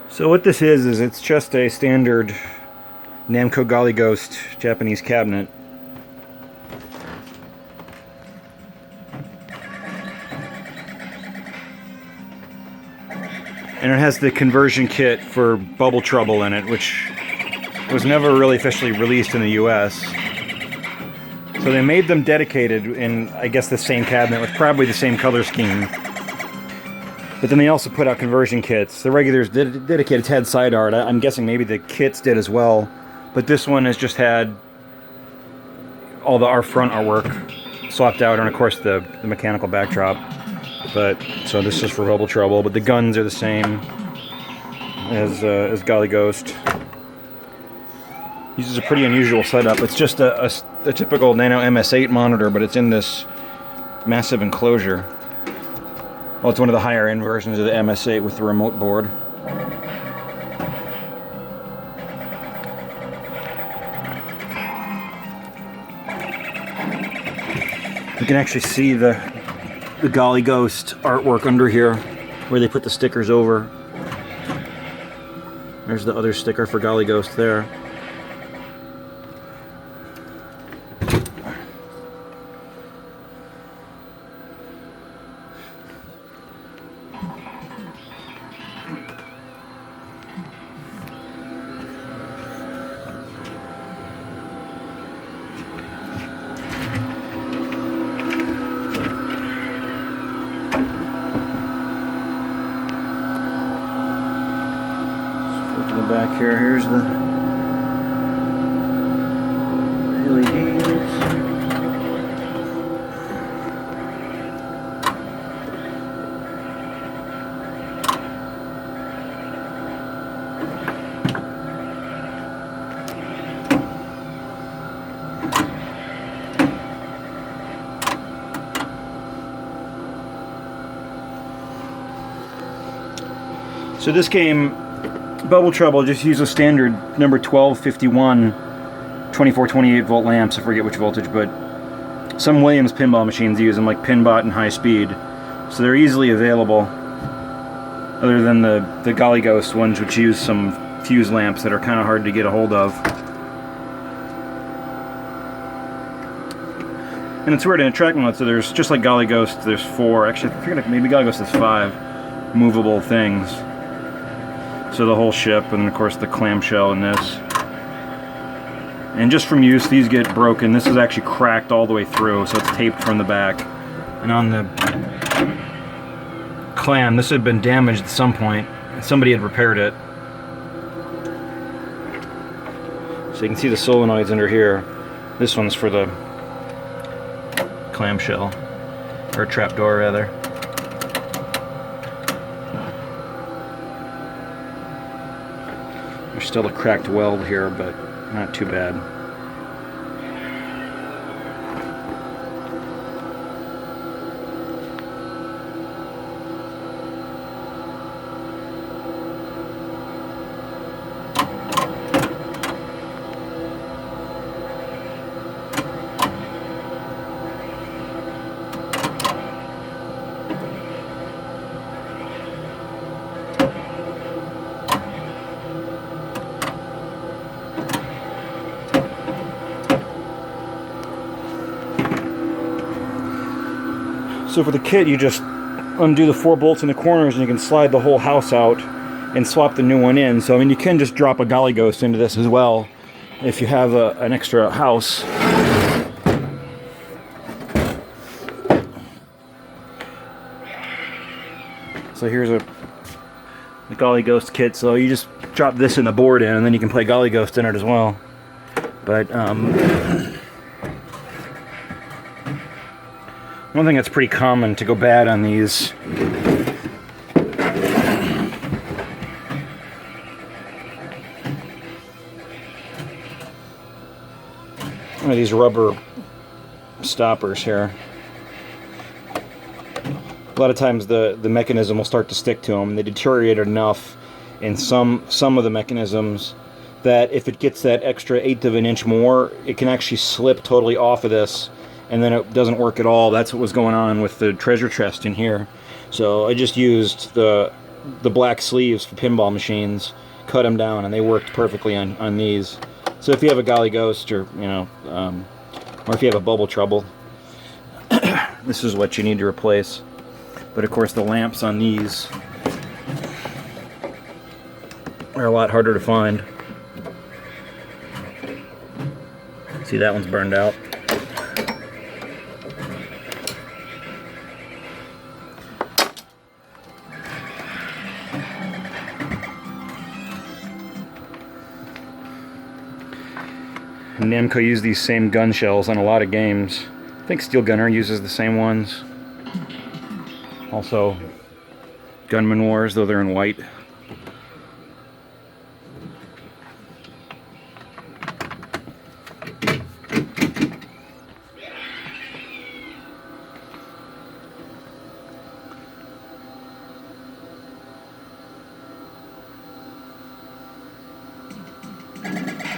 So what this is it's just a standard Namco Golly Ghost Japanese cabinet. And it has the conversion kit for Bubble Trouble in it, which was never really officially released in the US. So they made them dedicated in, I guess, the same cabinet with probably the same color scheme. But then they also put out conversion kits. The regulars dedicated had side art. I'm guessing maybe the kits did as well. But this one has just had all our front artwork swapped out, and of course the mechanical backdrop. But so this is for Bubble Trouble. But the guns are the same as Golly Ghost. Uses a pretty unusual setup. It's just a typical Nano MS8 monitor, but it's in this massive enclosure. Well, it's one of the higher end versions of the MS8 with the remote board. You can actually see the Golly Ghost artwork under here, where they put the stickers over. There's the other sticker for Golly Ghost there. Back here, here's the LEDs. So this game, Bubble Trouble, just use a standard number 1251 2428 volt lamps. I forget which voltage, but some Williams pinball machines use them, like Pinbot and High Speed, so they're easily available, other than the Golly Ghost ones, which use some fuse lamps that are kind of hard to get a hold of. And it's weird in a track mode, so there's, just like Golly Ghost, there's 4, actually I forget, maybe Golly Ghost has 5 movable things. So the whole ship, and of course the clamshell in this. And just from use, these get broken. This is actually cracked all the way through, so it's taped from the back. And on the clam, this had been damaged at some point. Somebody had repaired it. So you can see the solenoids under here. This one's for the clamshell, or trapdoor rather. There's still a cracked weld here, but not too bad. So for the kit, you just undo the 4 bolts in the corners and you can slide the whole house out and swap the new one in. So I mean, you can just drop a Golly Ghost into this as well if you have an extra house. So here's the Golly Ghost kit. So you just drop this in the board in and then you can play Golly Ghost in it as well. But one thing that's pretty common to go bad on these are these rubber stoppers here. A lot of times the mechanism will start to stick to them. They deteriorate enough in some of the mechanisms that if it gets that extra 1/8 of an inch more, it can actually slip totally off of this, and then it doesn't work at all. That's what was going on with the treasure chest in here. So I just used the black sleeves for pinball machines, cut them down, and they worked perfectly on these. So if you have a Golly Ghost, or or if you have a bubble trouble, this is what you need to replace. But of course the lamps on these are a lot harder to find. See, that one's burned out. Namco used these same gun shells on a lot of games. I think Steel Gunner uses the same ones. Also, Gunman Wars, though they're in white.